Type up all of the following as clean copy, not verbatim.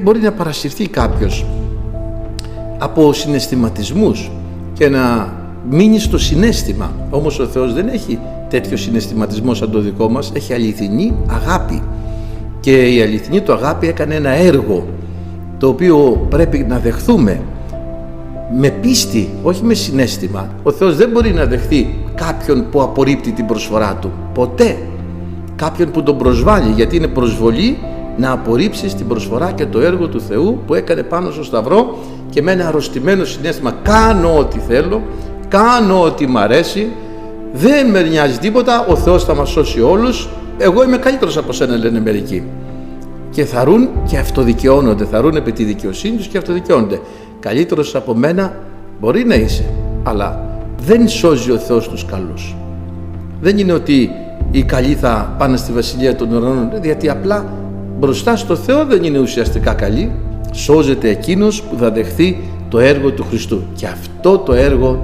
μπορεί να παρασυρθεί κάποιος από συναισθηματισμούς και να μείνει στο συναίσθημα. Όμως ο Θεός δεν έχει τέτοιο συναισθηματισμό σαν το δικό μας, έχει αληθινή αγάπη. Και η αληθινή του αγάπη έκανε ένα έργο το οποίο πρέπει να δεχθούμε με πίστη, όχι με συναίσθημα. Ο Θεός δεν μπορεί να δεχθεί κάποιον που απορρίπτει την προσφορά του. Ποτέ. Κάποιον που τον προσβάλλει, γιατί είναι προσβολή να απορρίψεις την προσφορά και το έργο του Θεού που έκανε πάνω στο Σταυρό και με ένα αρρωστημένο συναίσθημα κάνω ό,τι θέλω, κάνω ό,τι μ' αρέσει, δεν με νοιάζει τίποτα, ο Θεός θα μας σώσει όλους, εγώ είμαι καλύτερος από σένα, λένε μερικοί. Και θαρούν και αυτοδικαιώνονται, θαρούν επί τη δικαιοσύνη τους και αυτοδικαιώνονται. Καλύτερος από μένα μπορεί να είσαι, αλλά δεν σώζει ο Θεός τους καλούς. Δεν είναι ότι οι καλοί θα πάνε στη Βασιλεία των Ουρανών, γιατί απλά μπροστά στο Θεό δεν είναι ουσιαστικά καλοί. Σώζεται εκείνος που θα δεχθεί το έργο του Χριστού. Και αυτό το έργο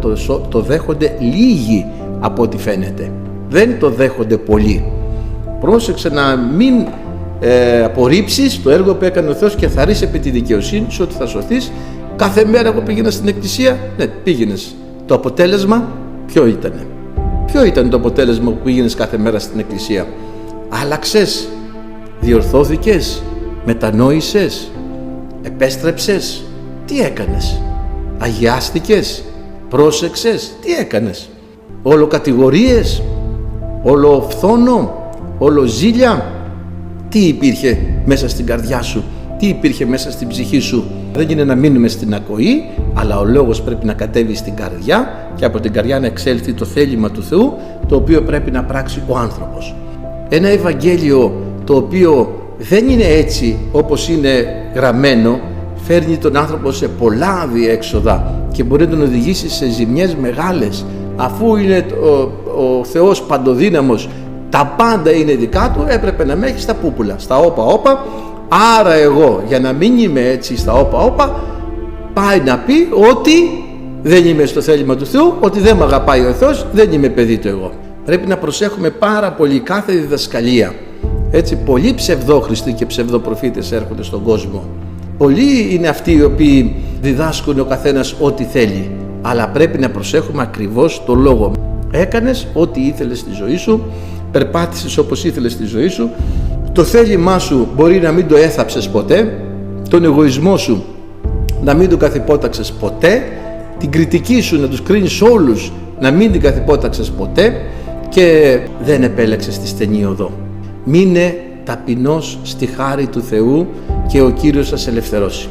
το δέχονται λίγοι από ό,τι φαίνεται. Δεν το δέχονται πολλοί. Πρόσεξε να μην απορρίψεις το έργο που έκανε ο Θεός και θα ρεις επί τη δικαιοσύνη σου ότι θα σωθείς. Κάθε μέρα εγώ πήγαινα στην εκκλησία. Ναι, πήγαινες. Το αποτέλεσμα ποιο ήτανε? Ποιο ήταν το αποτέλεσμα που πήγαινες κάθε μέρα στην εκκλησία? Άλλαξες, διορθώθηκες, μετανόησες, επέστρεψες? Τι έκανες? Αγιάστηκες, πρόσεξες? Τι έκανες? Όλο κατηγορίες, όλο φθόνο, όλο ζήλια? Τι υπήρχε μέσα στην καρδιά σου? Τι υπήρχε μέσα στην ψυχή σου? Δεν είναι να μείνουμε στην ακοή, αλλά ο λόγος πρέπει να κατέβει στην καρδιά και από την καρδιά να εξέλθει το θέλημα του Θεού, το οποίο πρέπει να πράξει ο άνθρωπος. Ένα Ευαγγέλιο το οποίο δεν είναι έτσι όπως είναι γραμμένο, φέρνει τον άνθρωπο σε πολλά διέξοδα και μπορεί να τον οδηγήσει σε ζημιές μεγάλες. Αφού είναι ο Θεός παντοδύναμος, τα πάντα είναι δικά του, έπρεπε να με έχει στα πούπουλα, στα όπα. Άρα εγώ, για να μην είμαι έτσι στα όπα, πάει να πει ότι δεν είμαι στο θέλημα του Θεού, ότι δεν με αγαπάει ο Θεός, δεν είμαι παιδί του εγώ. Πρέπει να προσέχουμε πάρα πολύ κάθε διδασκαλία. Έτσι, πολλοί ψευδόχριστοι και ψευδοπροφήτες έρχονται στον κόσμο. Πολλοί είναι αυτοί οι οποίοι διδάσκουν ο καθένας ό,τι θέλει. Αλλά πρέπει να προσέχουμε ακριβώς το λόγο. Έκανες ό,τι ήθελες στη ζωή σου, περπάτησες όπως ήθελες στη ζωή σου, το θέλημά σου μπορεί να μην το έθαψες ποτέ, τον εγωισμό σου να μην τον καθυπόταξες ποτέ, την κριτική σου να τους κρίνεις όλους να μην την καθυπόταξες ποτέ και δεν επέλεξες τη στενή οδό. Μείνε ταπεινός στη χάρη του Θεού και ο Κύριος θα σε ελευθερώσει.